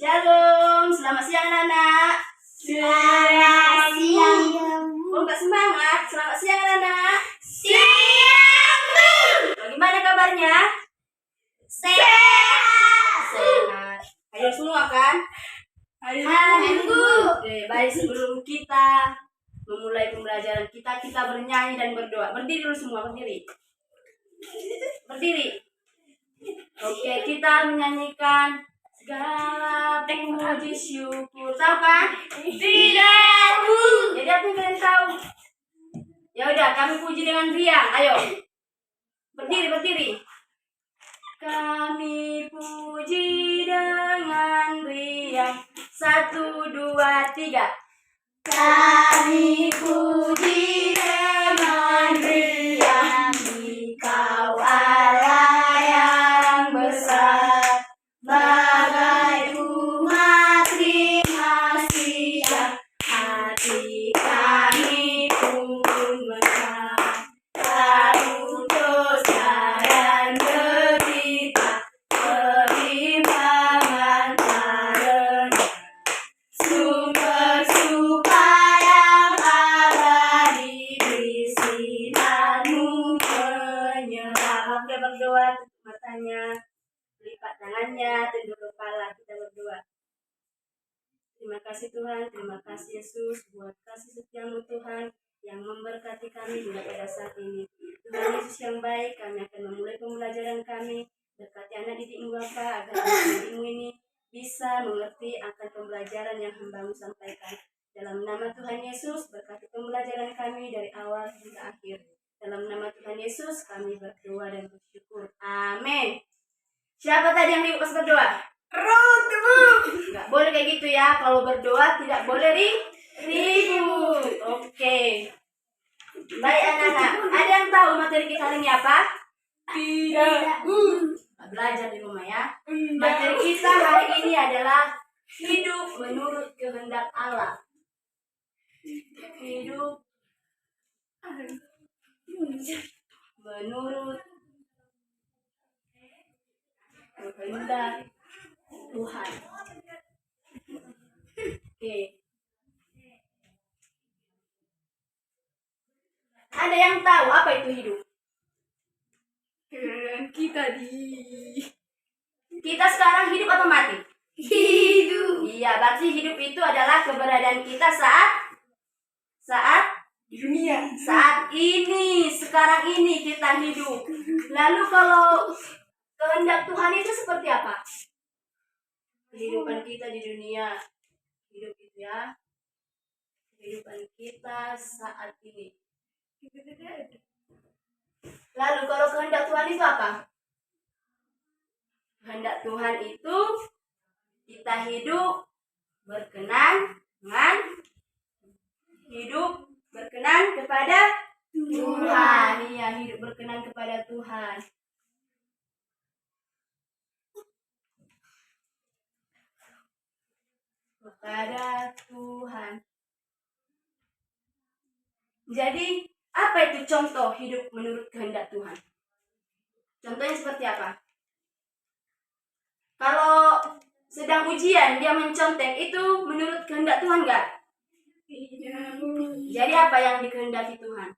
Shalom, selamat siang anak-anak. Selamat siang. Oh, nggak semangat. Selamat siang anak-anak. Siang, Bu. Bagaimana kabarnya? Sehat. Sehat. Ayo semua kan? Hai, Bu. Oke, baik, sebelum kita memulai pembelajaran kita bernyanyi dan berdoa. Berdiri dulu semua, berdiri. Berdiri. Oke, kita menyanyikan segala puji syukur. Tahu kan? Tidak, Bu. Jadi apa yang kalian tahu? Ya udah, kami puji dengan riang. Ayo. Berdiri. Kami puji dengan riang. 1, 2, 3. Kami puji dengan riang Engkau Allah yang besar, bagai bunga kasih hati kami pun besar. Lalu dosa dan derita perimbangan karena sumber suka yang abadi bisinan-Mu penyerah. Oke, berdoa, tutup matanya, lipat tangannya, tunduk kepala, kita berdoa. Terima kasih Tuhan, terima kasih Yesus buat kasih setia-Mu Tuhan yang memberkati kami juga pada saat ini. Tuhan Yesus yang baik, kami akan memulai pembelajaran kami. Berkati anak didikmu Bapa, agar anak didikmu ini bisa mengerti akan pembelajaran yang Hamba-Mu sampaikan. Dalam nama Tuhan Yesus, berkati pembelajaran kami dari awal hingga akhir. Dalam nama Tuhan Yesus, kami berdoa dan bersyukur. Amin. Siapa tadi yang ribut pas berdoa? Ruth, Bu. Nggak boleh kayak gitu ya. Kalau berdoa tidak boleh ribut. Oke. Baik anak-anak. Ada yang tahu materi kita hari ini apa? Tidak, Bu. Belajar di rumah ya. Materi kita hari ini adalah hidup menurut kehendak Allah. Hidup menurut kehendak Tuhan. Oke. Ada yang tahu apa itu hidup? Kita sekarang hidup atau mati? Hidup Iya, berarti hidup itu adalah keberadaan kita saat ini, sekarang ini kita hidup. Lalu kalau kehendak Tuhan itu seperti apa? Kehidupan kita di dunia, hidup itu ya. Kehidupan kita saat ini. Lalu kalau kehendak Tuhan itu apa? Kehendak Tuhan itu kita hidup berkenan kepada Tuhan. Iya, hidup berkenan kepada Tuhan. Kepada Tuhan. Jadi, apa itu contoh hidup menurut kehendak Tuhan? Contohnya seperti apa? Kalau sedang ujian, dia mencontek, itu menurut kehendak Tuhan nggak? Jadi apa yang dikehendaki Tuhan?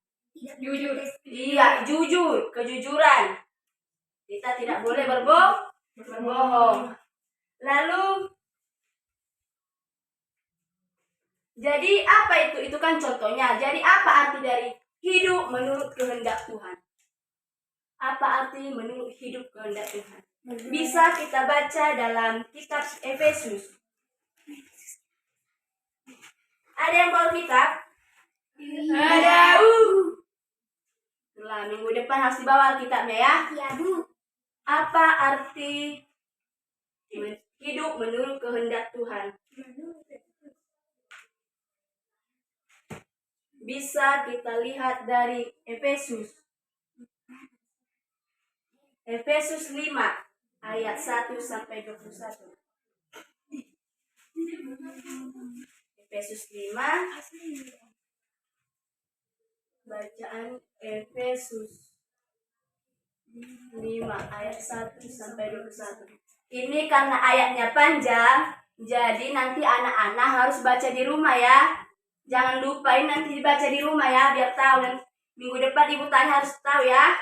Jujur. Iya, jujur, kejujuran. Kita tidak boleh berbohong. Lalu, jadi apa itu? Itu kan contohnya. Jadi apa arti dari hidup menurut kehendak Tuhan? Apa arti menurut hidup kehendak Tuhan? Bisa kita baca dalam kitab Efesus. Ada yang bawa kitab? Ada, Bu. Setelah minggu depan harus dibawa kitabnya ya. Ya, Bu. Apa arti hidup menurut kehendak Tuhan? Bisa kita lihat dari Efesus 5 ayat 1 sampai 21. Efesus 5, bacaan Efesus 5 ayat 1 sampai 21. Ini karena ayatnya panjang, Jadi nanti anak-anak harus baca di rumah ya. Jangan lupain nanti dibaca di rumah ya, biar tahu. Dan minggu depan ibu tanya harus tahu ya.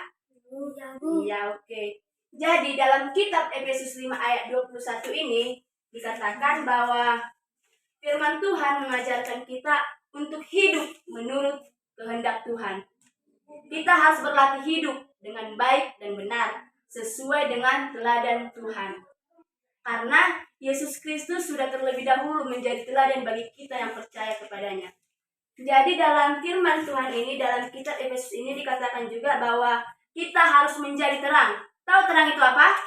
Iya, oke. Jadi dalam kitab Efesus 5 ayat 21 ini dikatakan bahwa firman Tuhan mengajarkan kita untuk hidup menurut kehendak Tuhan. Kita harus berlatih hidup dengan baik dan benar sesuai dengan teladan Tuhan. Karena Yesus Kristus sudah terlebih dahulu menjadi teladan bagi kita yang percaya kepadanya. Jadi dalam firman Tuhan ini, dalam kitab Efesus ini dikatakan juga bahwa kita harus menjadi terang. Tahu terang itu apa?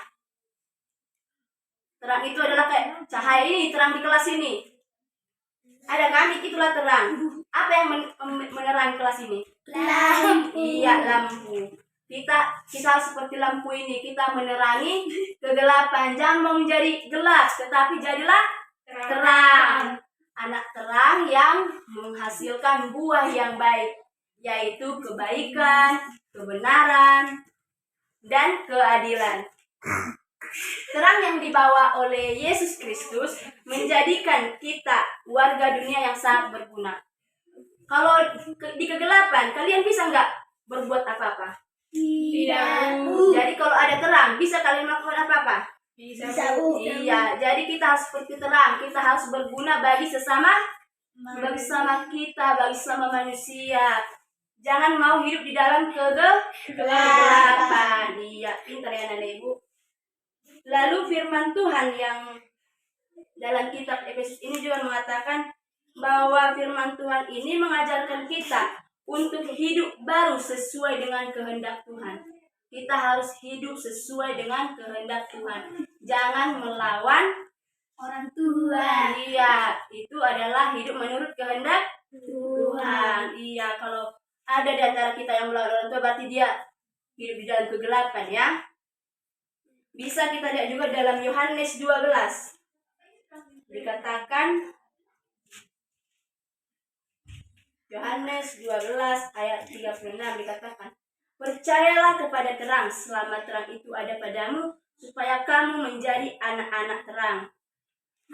Terang itu adalah kayak cahaya ini, terang di kelas ini. Ada kan? Itulah terang. Apa yang menerangi kelas ini? Lampu. Iya, lampu. Kita harus seperti lampu ini. Kita menerangi kegelapan. Jangan mau menjadi gelap, tetapi jadilah terang. Anak terang yang menghasilkan buah yang baik, yaitu kebaikan, kebenaran, dan keadilan. Terang yang dibawa oleh Yesus Kristus menjadikan kita warga dunia yang sangat berguna. Kalau di kegelapan, kalian bisa nggak berbuat apa-apa? Tidak. Jadi kalau ada terang, bisa kalian melakukan apa-apa? Bisa. Iya, jadi kita harus seperti terang. Kita harus berguna bagi sesama kita, bagi sesama manusia. Jangan mau hidup di dalam kegelapan. Iya, pintar ya Nanda Ibu. Lalu firman Tuhan yang dalam kitab Efesus ini juga mengatakan bahwa firman Tuhan ini mengajarkan kita untuk hidup baru sesuai dengan kehendak Tuhan. Kita harus hidup sesuai dengan kehendak Tuhan. Jangan melawan Orang tua. Iya, itu adalah hidup menurut kehendak Tuhan. Iya, kalau ada di antara kita yang melawan orang tua, berarti dia hidup di dalam kegelapan ya. Bisa kita lihat juga dalam Yohanes 12. Dikatakan Yohanes 12 ayat 36 dikatakan, "Percayalah kepada terang selama terang itu ada padamu, supaya kamu menjadi anak-anak terang."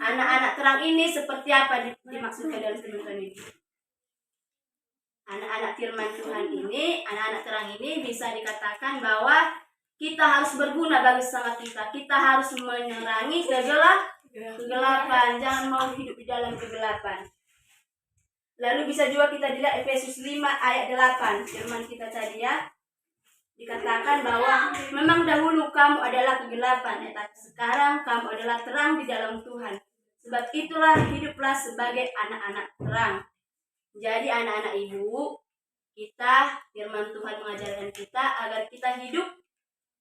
Anak-anak terang ini seperti apa dimaksudkan dalam firman Tuhan ini? Anak-anak firman Tuhan ini, anak-anak terang ini bisa dikatakan bahwa kita harus berguna bagi sesama kita. Kita harus menerangi kegelapan. Jangan mau hidup di dalam kegelapan. Lalu bisa juga kita lihat Efesus 5 ayat 8. Firman kita tadi ya. Dikatakan bahwa memang dahulu kamu adalah kegelapan, tetapi sekarang kamu adalah terang di dalam Tuhan. Sebab itulah hiduplah sebagai anak-anak terang. Jadi anak-anak ibu, kita firman Tuhan mengajarkan kita agar kita hidup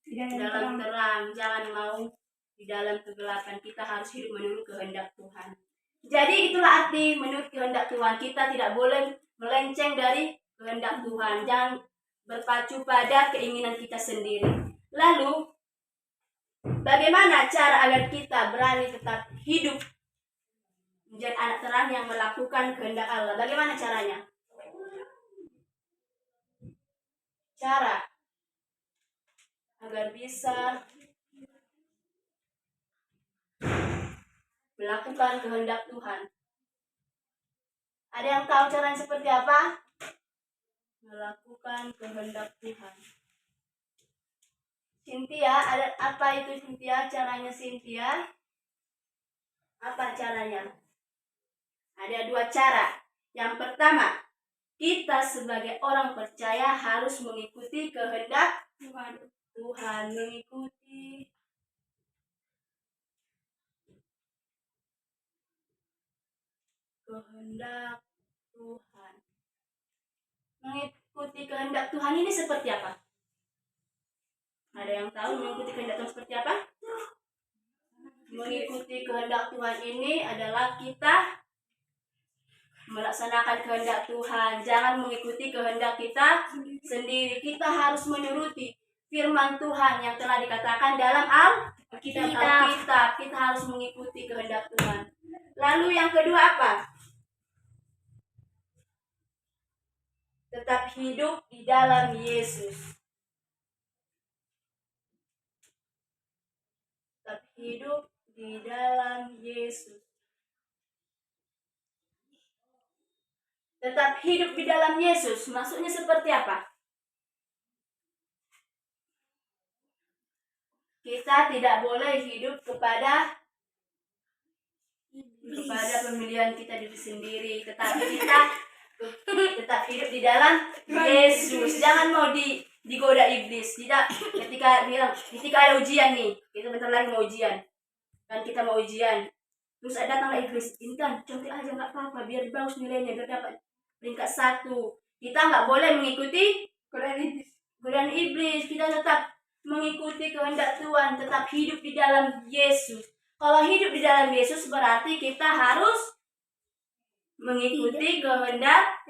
dalam terang. Jangan mau di dalam kegelapan. Kita harus hidup menurut kehendak Tuhan. Jadi itulah arti menurut kehendak Tuhan. Kita tidak boleh melenceng dari kehendak Tuhan. Jangan berpacu pada keinginan kita sendiri. Lalu, bagaimana cara agar kita berani tetap hidup menjadi anak terang yang melakukan kehendak Allah? Bagaimana caranya? Cara agar bisa melakukan kehendak Tuhan. Ada yang tahu caranya seperti apa? Melakukan kehendak Tuhan. Cynthia, ada apa itu Cynthia? Caranya Cynthia? Apa caranya? Ada 2 cara. Yang pertama, kita sebagai orang percaya harus mengikuti kehendak Tuhan. Mengikuti kehendak Tuhan. Mengikuti kehendak Tuhan ini seperti apa? Ada yang tahu mengikuti kehendak Tuhan seperti apa? Mengikuti kehendak Tuhan ini adalah kita melaksanakan kehendak Tuhan. Jangan mengikuti kehendak kita sendiri. Kita harus menuruti firman Tuhan yang telah dikatakan dalam Alkitab. Kita harus mengikuti kehendak Tuhan. Lalu yang kedua apa? Tetap hidup di dalam Yesus. Tetap hidup di dalam Yesus. tetap hidup di dalam Yesus. Maksudnya seperti apa? Kita tidak boleh hidup kepada pemilihan kita diri sendiri, tetapi kita tetap hidup di dalam Yesus. Jangan mau digoda iblis. Tidak, ketika ada ujian nih, kita bentar lagi mau ujian. Kan kita mau ujian. Terus datanglah iblis. Intan, contoh aja nggak apa-apa, biar bagus nilainya, biar dapat peringkat 1. Kita nggak boleh mengikuti godaan iblis. Kita tetap mengikuti kehendak Tuhan, tetap hidup di dalam Yesus. Kalau hidup di dalam Yesus berarti kita harus mengikuti kehendak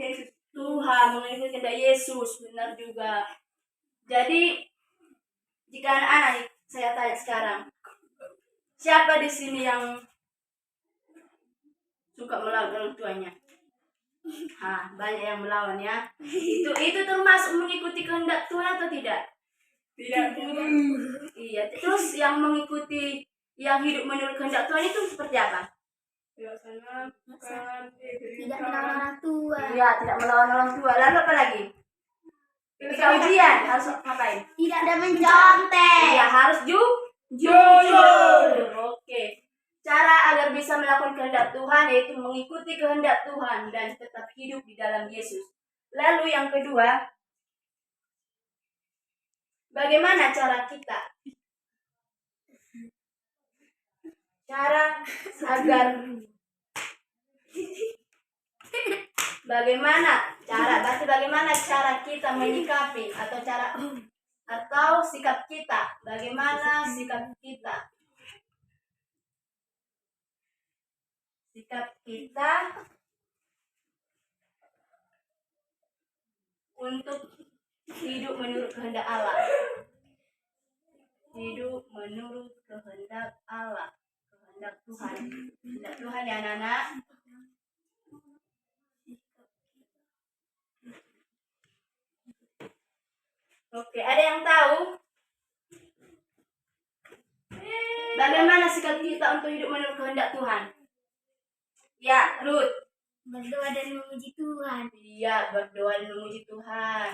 Tuhan, mengikuti kehendak Yesus. Benar juga. Jadi jika anak-anak saya tanya sekarang, siapa di sini yang suka melawan orang tuanya? Banyak yang melawan ya. Itu termasuk mengikuti kehendak Tuhan atau tidak? Tidak. Iya. Terus yang mengikuti, yang hidup menurut kehendak Tuhan itu seperti apa? Tidak melawan orang tua. Iya, tidak melawan orang tua. Lalu apa lagi? Ketika ujian harus ngapain? Tidak ada mencontek. Iya, harus jujur. Oke. Cara agar bisa melakukan kehendak Tuhan yaitu mengikuti kehendak Tuhan dan tetap hidup di dalam Yesus. Lalu yang kedua, bagaimana cara kita? Bagaimana cara kita menyikapi atau sikap kita? Bagaimana sikap kita? Sikap kita untuk hidup menurut kehendak Allah. Hidup menurut kehendak Allah. Kehendak Tuhan. Kehendak Tuhan ya anak-anak. Oke, ada yang tahu bagaimana sikap kita untuk hidup menurut kehendak Tuhan? Ya, Ruth. Berdoa dan memuji Tuhan. Iya, berdoa dan memuji Tuhan.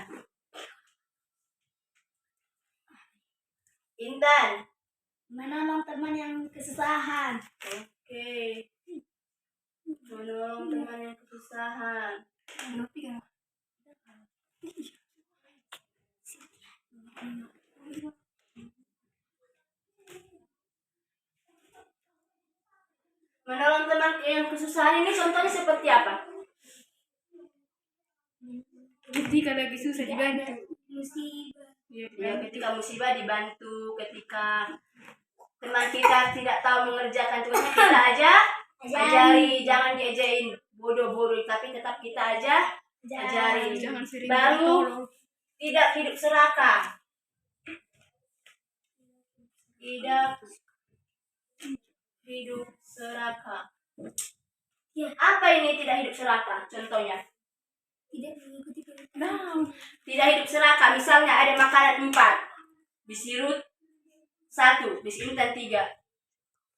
Intan. Menolong teman yang kesusahan. Oke. Menolong teman yang kesusahan. Menolong teman yang kesusahan ini contohnya seperti apa? Ketika lagi susah dibantu. Musibah. Ya, ketika musibah dibantu, ketika teman kita tidak tahu mengerjakan tugasnya kita ajari, jangan diajarin bodoh-bodoh, tapi tetap kita ajari. Baru tidak hidup serakah. Tidak hidup serakah. Ya, apa ini tidak hidup serakah? Contohnya. Tidak mengikuti Tidak hidup serakah. Misalnya ada makanan 4, bisi Ruth 1, bisi Intan 3.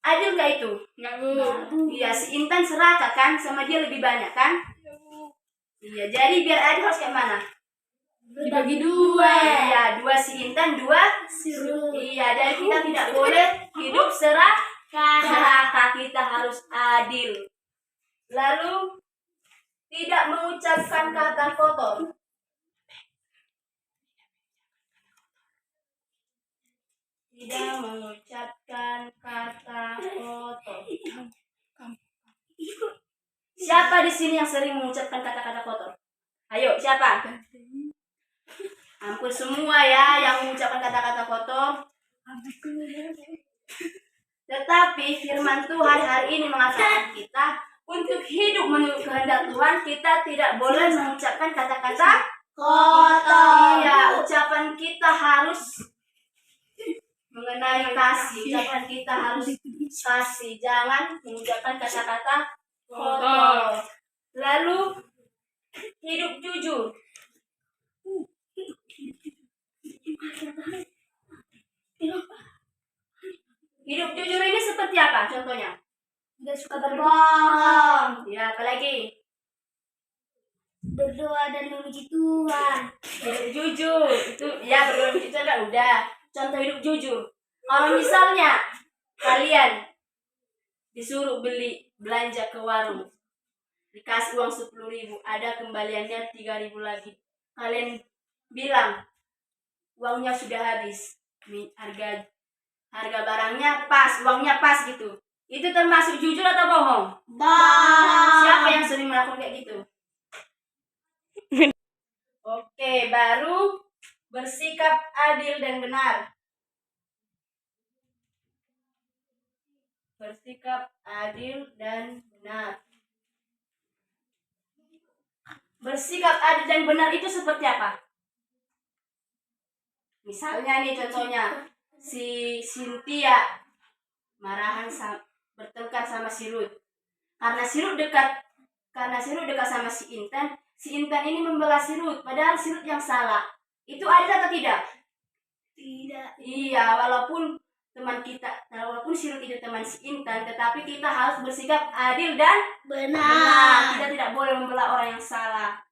Adil gak itu? Enggak, Bu. Iya, si Intan serakah kan, sama dia lebih banyak kan? Iya, jadi biar adil harus kayak mana? Dibagi 2. Iya, 2 si Intan, 2 si Ruth. Iya, jadi kita tidak boleh hidup serakah, kita harus adil. Lalu tidak mengucapkan kata kotor. Tidak mengucapkan kata kotor. Siapa di sini yang sering mengucapkan kata-kata kotor? Ayo, siapa? Hampir semua ya yang mengucapkan kata-kata kotor. Tetapi firman Tuhan hari ini mengatakan kita untuk hidup menurut kehendak Tuhan, kita tidak boleh mengucapkan kata-kata kotor. Iya, ucapan kita harus mengenai kasih. Ucapan kita harus kasih, jangan mengucapkan kata-kata kotor. Lalu hidup jujur. Hidup jujur ini seperti apa contohnya? Tidak suka berbohong. Ya, apalagi? berdoa dan memuji Tuhan. Hidup jujur itu ya, berdoa memuji Tuhan kan udah. Contoh hidup jujur. Kalau misalnya kalian disuruh belanja ke warung, dikasih uang 10.000, ada kembaliannya 3.000 lagi. Kalian bilang uangnya sudah habis, harga barangnya pas, uangnya pas gitu. Itu termasuk jujur atau bohong? Siapa yang sering melakukan kayak gitu? Oke, baru bersikap adil dan benar. Bersikap adil dan benar. Bersikap adil dan benar itu seperti apa? Misalnya nih contohnya, si Cynthia marahan bertengkar sama si Ruth. Karena si Ruth dekat sama si Intan ini membela si Ruth, padahal si Ruth yang salah. Itu adil atau tidak? Tidak. Iya, walaupun si Ruth itu teman si Intan, tetapi kita harus bersikap adil dan benar. Kita tidak boleh membela orang yang salah.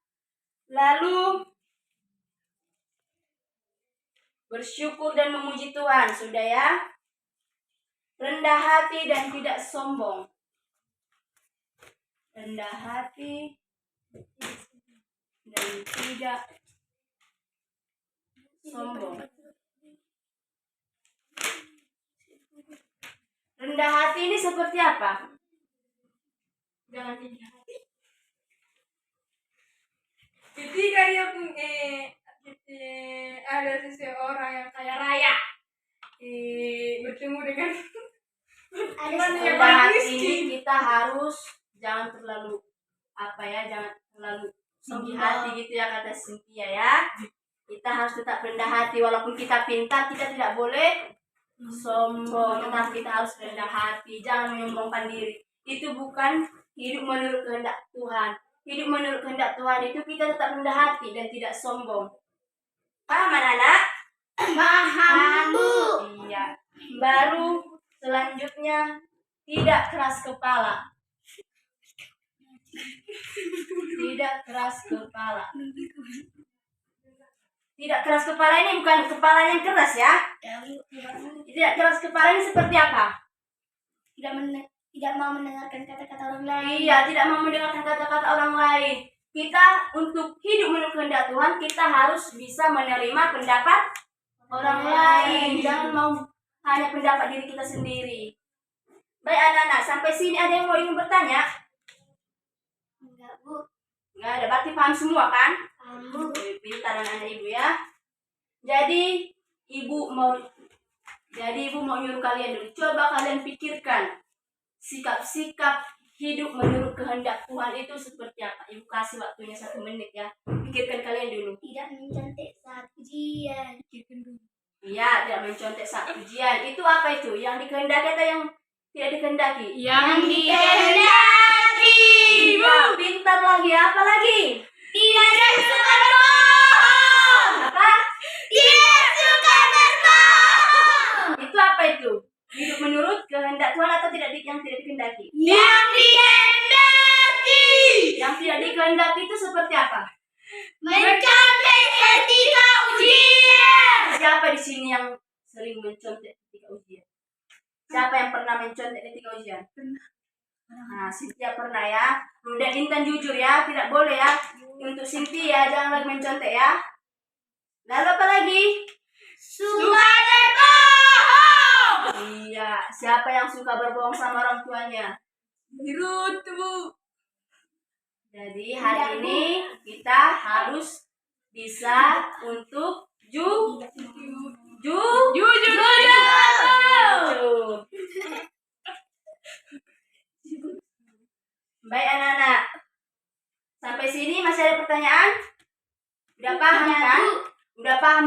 Lalu bersyukur dan memuji Tuhan, sudah ya. Rendah hati dan tidak sombong. Rendah hati dan tidak sombong. Rendah hati ini seperti apa? Jangan tinggi hati. Ketika dia ada seseorang yang kaya raya bertemu dengan teman yang Rendah paling hati miskin. ini kita harus jangan terlalu jangan terlalu tinggi hati gitu ya, kata Cynthia ya. Kita harus tetap rendah hati, walaupun kita pintar, kita tidak boleh sombong, tetapi kita harus rendah hati, jangan menyombongkan diri. Itu bukan hidup menurut kehendak Tuhan. Hidup menurut kehendak Tuhan itu kita tetap rendah hati dan tidak sombong. Paham anak-anak? Paham, Bu. Iya. Baru selanjutnya tidak keras kepala. Tidak keras kepala. Tidak keras kepala ini bukan kepala yang keras ya. Tidak keras kepala ini seperti apa? Tidak mau mendengarkan kata-kata orang lain. Iya, tidak mau mendengarkan kata-kata orang lain. Kita untuk hidup menurut kehendak Tuhan, kita harus bisa menerima pendapat orang lain. Jangan mau hanya pendapat diri kita sendiri. Baik anak-anak, sampai sini ada yang mau ingin bertanya? Enggak, Bu. Enggak ada, berarti paham semua kan? Paham, Bu. Pintar anak-anak ibu ya. Jadi ibu mau nyuruh kalian dulu. Coba kalian pikirkan sikap-sikap hidup menurut kehendak Tuhan itu seperti apa. Ibu kasih waktunya 1 menit ya. Pikirkan kalian dulu. Tidak mencontek saat ujian. Iya, tidak mencontek saat ujian. Itu apa itu? Yang dikehendaki atau yang tidak dikehendaki? Yang dikehendaki. Iya, pintar lagi. Apa lagi? Tidak suka berbohong. Apa? Tidak suka berbohong. Itu apa itu? Hidup menurut kehendak Tuhan atau yang tidak dikehendaki? Yang dikehendaki. Yang tidak dikehendaki itu seperti apa? Mencontek ketika ujian. Siapa di sini yang sering mencontek ketika ujian? Siapa yang pernah mencontek ketika ujian? Nah, Cynthia pernah ya. Dan Intan jujur ya, tidak boleh ya. Untuk Cynthia jangan lagi mencontek ya. Lalu apa lagi? Suka berbohong. Iya, siapa yang suka berbohong sama orang tuanya? Ruth, Bu. Jadi hari ini kita harus bisa untuk jujur. Baik anak-anak, sampai sini masih ada pertanyaan? Udah paham kan? Udah paham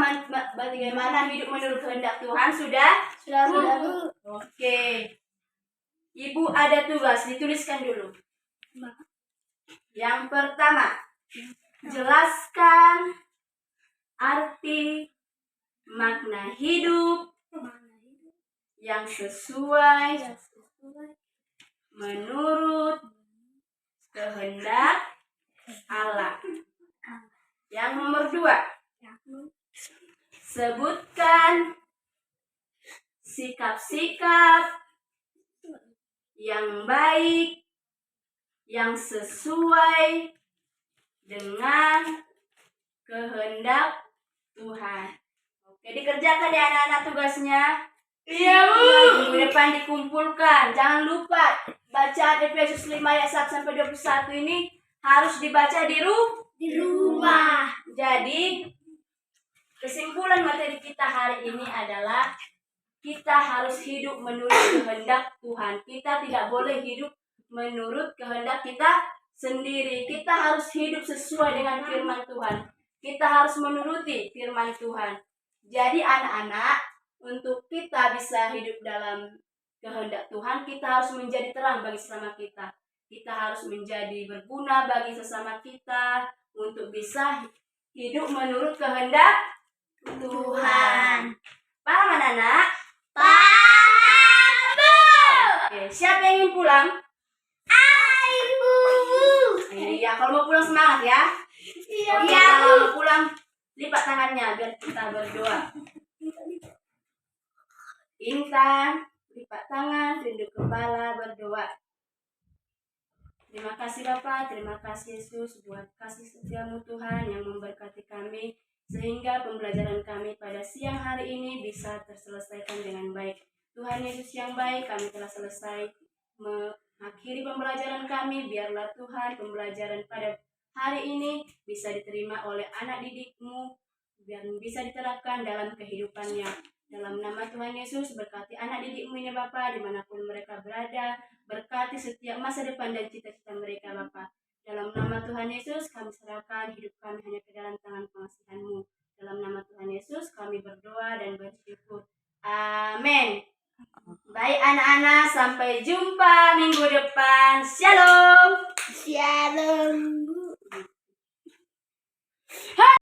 bagaimana hidup menurut kehendak Tuhan? Sudah? Sudah, Bu. Oke. Ibu ada tugas, dituliskan dulu. Yang pertama, jelaskan arti makna hidup yang sesuai menurut kehendak Allah. sebutkan sikap-sikap yang baik, yang sesuai dengan kehendak Tuhan. Oke, dikerjakan ya anak-anak tugasnya. Iya, Bu. Minggu depan dikumpulkan. Jangan lupa bacaan Efesus 5 ayat 1 sampai 21 ini harus dibaca di rumah. Jadi kesimpulan materi kita hari ini adalah kita harus hidup menurut kehendak Tuhan. Kita tidak boleh hidup menurut kehendak kita sendiri. Kita harus hidup sesuai dengan firman Tuhan. Kita harus menuruti firman Tuhan. Jadi anak-anak, untuk kita bisa hidup dalam kehendak Tuhan, kita harus menjadi terang bagi sesama kita. Kita harus menjadi berguna bagi sesama kita untuk bisa hidup menurut kehendak Tuhan. Paham anak-anak? Paham, Bu. Oke, siapa yang ingin pulang? Ibu. Iya, kalau mau pulang semangat ya. Iya, Oke, Bu. kalau mau pulang lipat tangannya biar kita berdoa. Intan, lipat tangan, tunduk kepala, berdoa. Terima kasih Bapak, terima kasih Yesus buat kasih setiamu Tuhan yang memberkati kami sehingga pembelajaran kami pada siang hari ini bisa terselesaikan dengan baik. Tuhan Yesus yang baik, kami telah selesai mengakhiri pembelajaran kami. Biarlah Tuhan pembelajaran pada hari ini bisa diterima oleh anak didikmu, biar bisa diterapkan dalam kehidupannya. Dalam nama Tuhan Yesus, berkati anak didikmu ini Bapa, dimanapun mereka berada. Berkati setiap masa depan dan cita-cita mereka Bapa. Dalam nama Tuhan Yesus, kami serahkan hidup kami hanya ke dalam tangan pengasihan-Mu. Dalam nama Tuhan Yesus, kami berdoa dan bersyukur. Amin. Baik anak-anak, sampai jumpa minggu depan. Shalom.